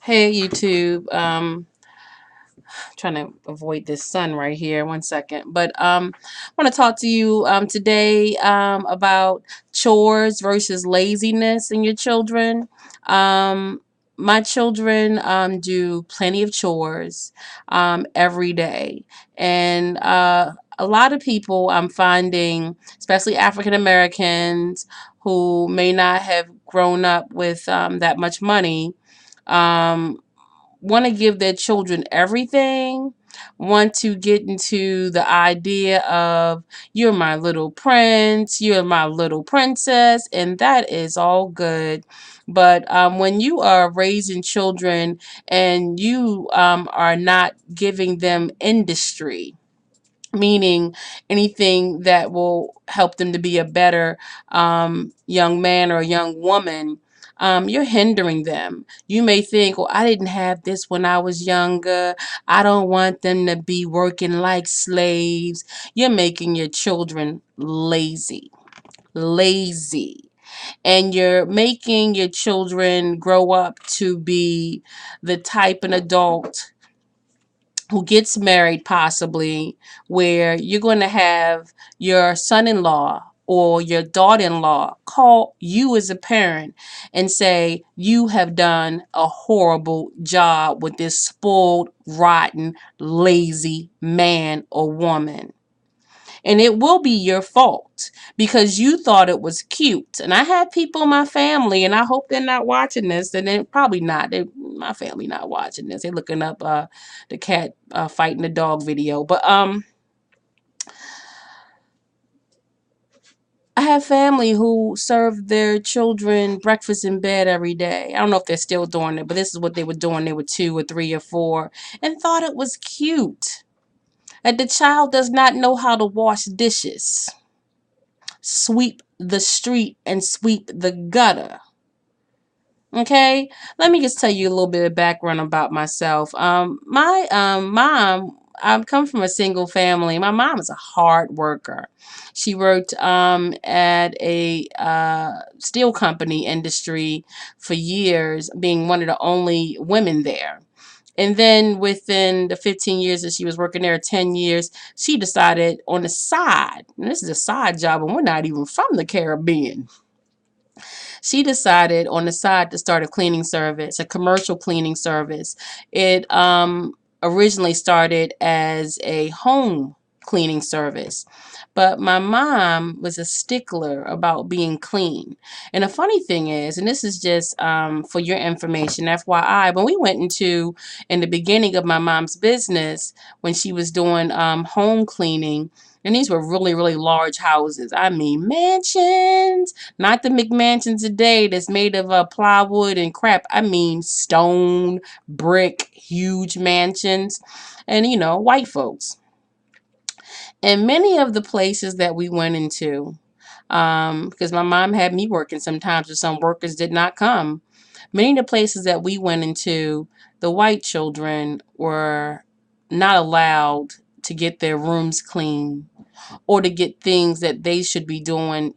Hey YouTube. Trying to avoid this sun right here. One second. But I want to talk to you today about chores versus laziness in your children. Um my children do plenty of chores every day. And a lot of people I'm finding, especially African Americans who may not have grown up with that much money, um, want to give their children everything, want to get into the idea of you're my little prince, you're my little princess, and that is all good. But when you are raising children and you are not giving them industry, meaning anything that will help them to be a better young man or young woman, you're hindering them. You may think, well, I didn't have this when I was younger. I don't want them to be working like slaves. You're making your children lazy. Lazy. And you're making your children grow up to be the type of adult who gets married, possibly, where you're going to have your son-in-law or your daughter-in-law call you as a parent and say you have done a horrible job with this spoiled, rotten, lazy man or woman. And it will be your fault because you thought it was cute. And I have people in my family, and I hope they're not watching this. And they're probably not. My family not watching this. They're looking up the cat fighting the dog video. But I have family who serve their children breakfast in bed every day. I don't know if they're still doing it, but this is what they were doing. They were 2 or 3 or 4 and thought it was cute. And the child does not know how to wash dishes, sweep the street, and sweep the gutter. Okay, let me just tell you a little bit of background about myself. My mom, I come from a single family. My mom is a hard worker. She worked at a steel company industry for years, being one of the only women there. And then within the 15 years that she was working there, 10 years, she decided on the side, and this is a side job, and we're not even from the Caribbean. She decided on the side to start a cleaning service, a commercial cleaning service. It originally started as a home cleaning service. But my mom was a stickler about being clean. And the funny thing is, and this is just for your information, FYI, when we went into, in the beginning of my mom's business, when she was doing home cleaning, and these were really, really large houses. I mean, mansions, not the McMansions today that's made of plywood and crap. I mean, stone, brick, huge mansions, and white folks. And many of the places that we went into, because my mom had me working sometimes, or some workers did not come. Many of the places that we went into, the white children were not allowed to get their rooms clean or to get things that they should be doing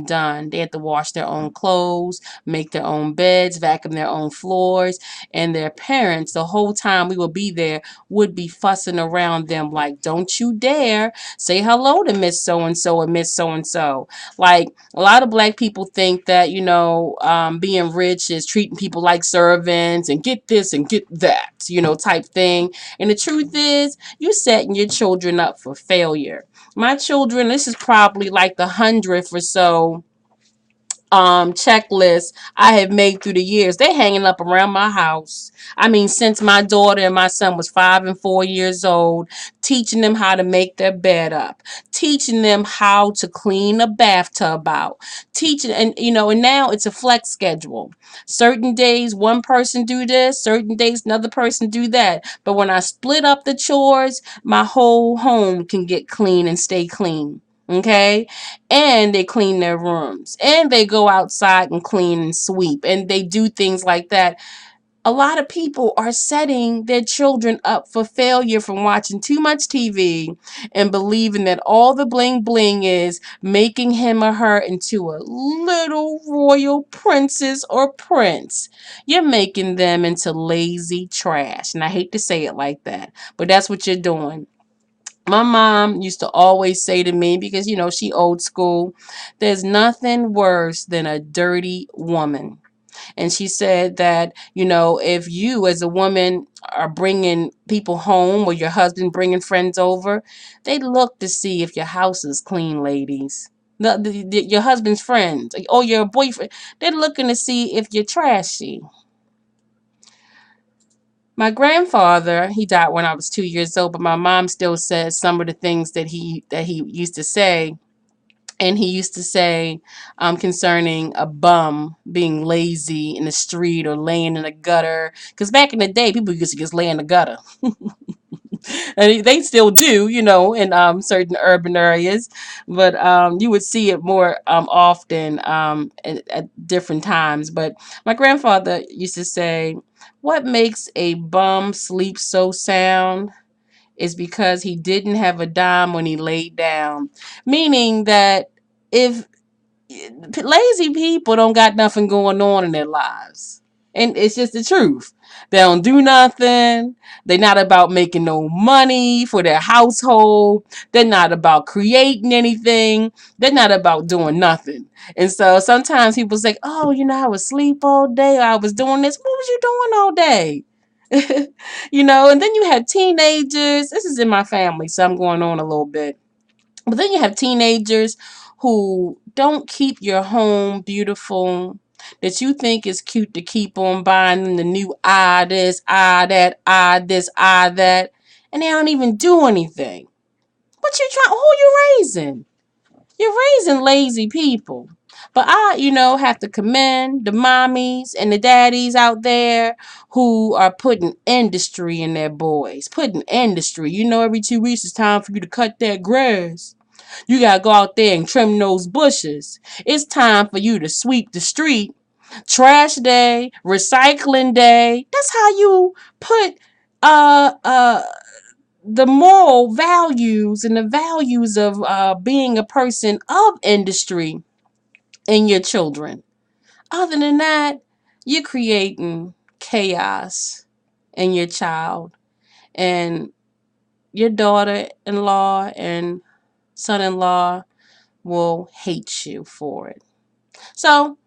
done. They had to wash their own clothes, make their own beds, vacuum their own floors, and their parents, the whole time we would be there, would be fussing around them like, don't you dare say hello to Miss So-and-so or Miss So-and-so. Like, a lot of black people think that, being rich is treating people like servants and get this and get that, type thing. And the truth is, you're setting your children up for failure. My children, this is probably like the 100th or so checklist I have made through the years. They're hanging up around my house. I mean, since my daughter and my son was 5 and 4 years old, teaching them how to make their bed up, teaching them how to clean a bathtub out, teaching, and now it's a flex schedule. Certain days one person do this, certain days another person do that. But when I split up the chores, my whole home can get clean and stay clean. Okay, and they clean their rooms, and they go outside and clean and sweep, and they do things like that. A lot of people are setting their children up for failure from watching too much TV and believing that all the bling bling is making him or her into a little royal princess or prince. You're making them into lazy trash. And I hate to say it like that, but that's what you're doing. My mom used to always say to me, because she old school, there's nothing worse than a dirty woman. And she said that, if you as a woman are bringing people home or your husband bringing friends over, they look to see if your house is clean, ladies. Your husband's friends or your boyfriend, they're looking to see if you're trashy. My grandfather, he died when I was 2 years old, but my mom still says some of the things that he used to say. And he used to say, concerning a bum being lazy in the street or laying in the gutter. Because back in the day, people used to just lay in the gutter. And they still do, in certain urban areas. But you would see it more often at different times. But my grandfather used to say, what makes a bum sleep so sound is because he didn't have a dime when he laid down. Meaning that if lazy people don't got nothing going on in their lives. And it's just the truth. They don't do nothing. They're not about making no money for their household. They're not about creating anything. They're not about doing nothing. And so sometimes people say, oh, I was asleep all day. Or I was doing this. What was you doing all day? And then you have teenagers. This is in my family, so I'm going on a little bit. But then you have teenagers who don't keep your home beautiful, that you think is cute to keep on buying them the new this, that, this, that, and they don't even do anything. What you trying? Who you raising? You're raising lazy people. But I have to commend the mommies and the daddies out there who are putting industry in their boys. Putting industry. Every 2 weeks it's time for you to cut that grass. You gotta go out there and trim those bushes. It's time for you to sweep the street. Trash day, recycling day. That's how you put uh uh the moral values and the values of being a person of industry in your children. Other than that, you're creating chaos in your child, and your daughter-in-law and son-in-law will hate you for it. So,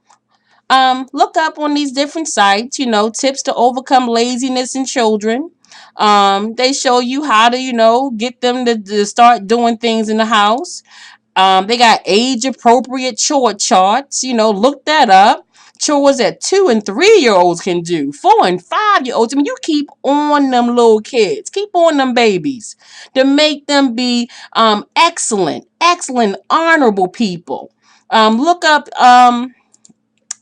look up on these different sites, tips to overcome laziness in children. They show you how to, get them to start doing things in the house. They got age appropriate chore charts. Look that up. Chores that 2 and 3 year olds can do. 4 and 5 year olds. I mean, you keep on them little kids. Keep on them babies to make them be excellent, honorable people. Look up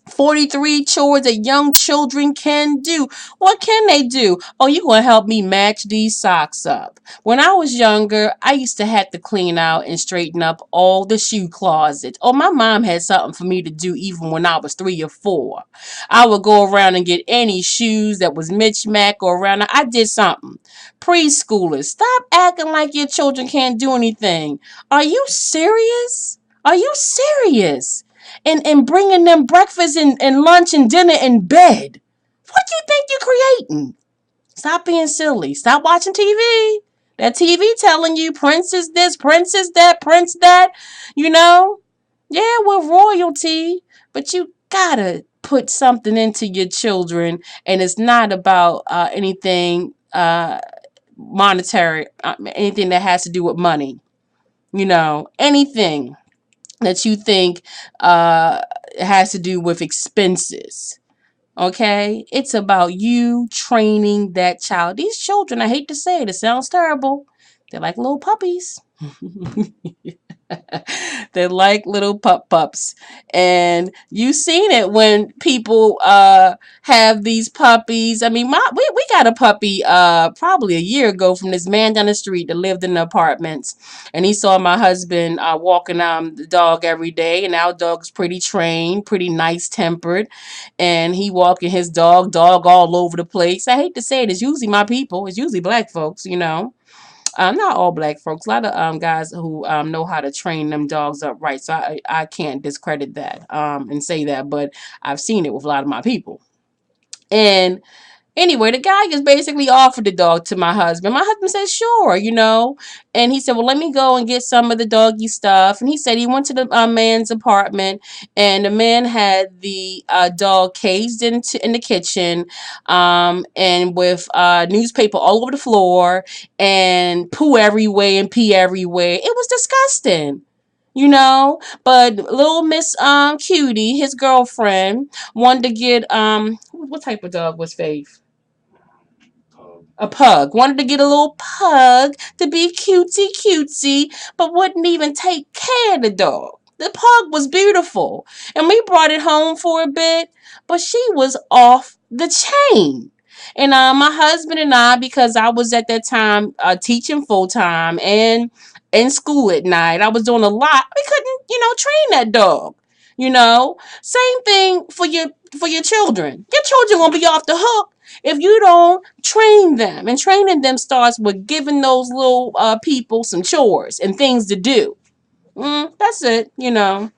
43 chores that young children can do. What can they do? Oh, you're going to help me match these socks up. When I was younger, I used to have to clean out and straighten up all the shoe closets. Oh, my mom had something for me to do even when I was 3 or 4. I would go around and get any shoes that was mismatched or around. I did something. Preschoolers, stop acting like your children can't do anything. Are you serious? Are you serious? And bringing them breakfast and lunch and dinner in bed. What do you think you're creating? Stop being silly. Stop watching TV. That TV telling you princess this, princess that, prince that. You know? Yeah, we're royalty, but you gotta put something into your children, and it's not about anything monetary, anything that has to do with money. Anything that you think has to do with expenses. Okay? It's about you training that child. These children, I hate to say it, it sounds terrible. They're like little puppies. They're like little pups. And you've seen it when people have these puppies. I mean, we got a puppy probably a year ago from this man down the street that lived in the apartments. And he saw my husband walking the dog every day. And our dog's pretty trained, pretty nice tempered. And he walking his dog all over the place. I hate to say it, it's usually my people. It's usually black folks, you know. Not all black folks. A lot of guys who know how to train them dogs up right. So I can't discredit that and say that, but I've seen it with a lot of my people. And anyway, the guy just basically offered the dog to my husband. My husband said, sure, you know. And he said, well, let me go and get some of the doggy stuff. And he said he went to the man's apartment, and the man had the dog caged in the kitchen, and with newspaper all over the floor and poo everywhere and pee everywhere. It was disgusting. You know, but little Miss Cutie, his girlfriend, wanted to get what type of dog was Faith? A pug. Wanted to get a little pug to be cutesy cutesy, but wouldn't even take care of the dog. The pug was beautiful, and we brought it home for a bit, but she was off the chain. And my husband and I, because I was at that time teaching full time and in school at night, I was doing a lot. We couldn't, train that dog. You know, same thing for your children. Your children won't be off the hook if you don't train them. And training them starts with giving those little people some chores and things to do. That's it, you know.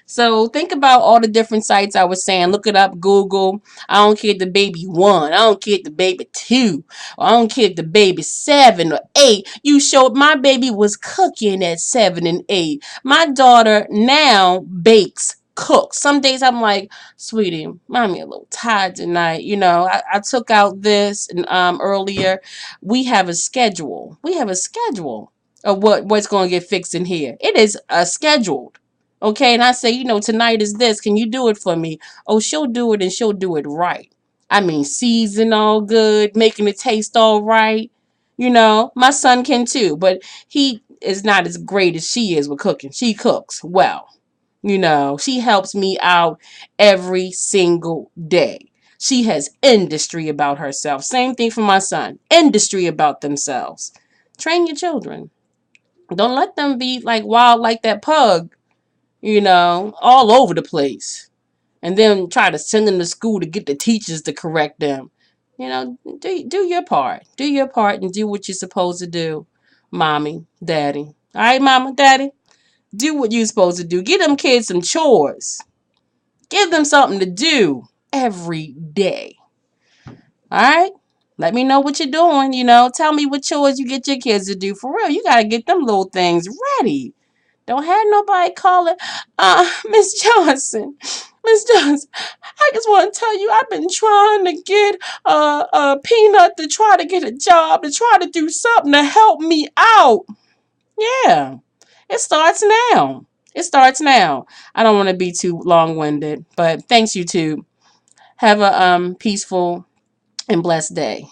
So think about all the different sites I was saying. Look it up, Google. I don't care if the baby 1. I don't care if the baby 2. I don't care if the baby 7 or 8. You showed my baby was cooking at 7 and 8. My daughter now bakes, cooks. Some days I'm like, sweetie, mommy a little tired tonight. You know, I took out this and earlier. We have a schedule. We have a schedule of what's going to get fixed in here. It is a scheduled. Okay, and I say, tonight is this. Can you do it for me? Oh, she'll do it, and she'll do it right. I mean, season all good, making it taste all right. You know, my son can too, but he is not as great as she is with cooking. She cooks well. You know, she helps me out every single day. She has industry about herself. Same thing for my son. Industry about themselves. Train your children. Don't let them be like wild like that pug, all over the place. And then try to send them to school to get the teachers to correct them. Do your part. Do your part and do what you're supposed to do, mommy, daddy. All right, mama, daddy? Do what you're supposed to do. Give them kids some chores. Give them something to do every day. All right? Let me know what you're doing. Tell me what chores you get your kids to do. For real, you got to get them little things ready. Don't have nobody calling, Miss Johnson. Miss Johnson, I just want to tell you, I've been trying to get Peanut to try to get a job, to try to do something to help me out. Yeah, it starts now. It starts now. I don't want to be too long-winded, but thanks, YouTube. Have a peaceful and blessed day.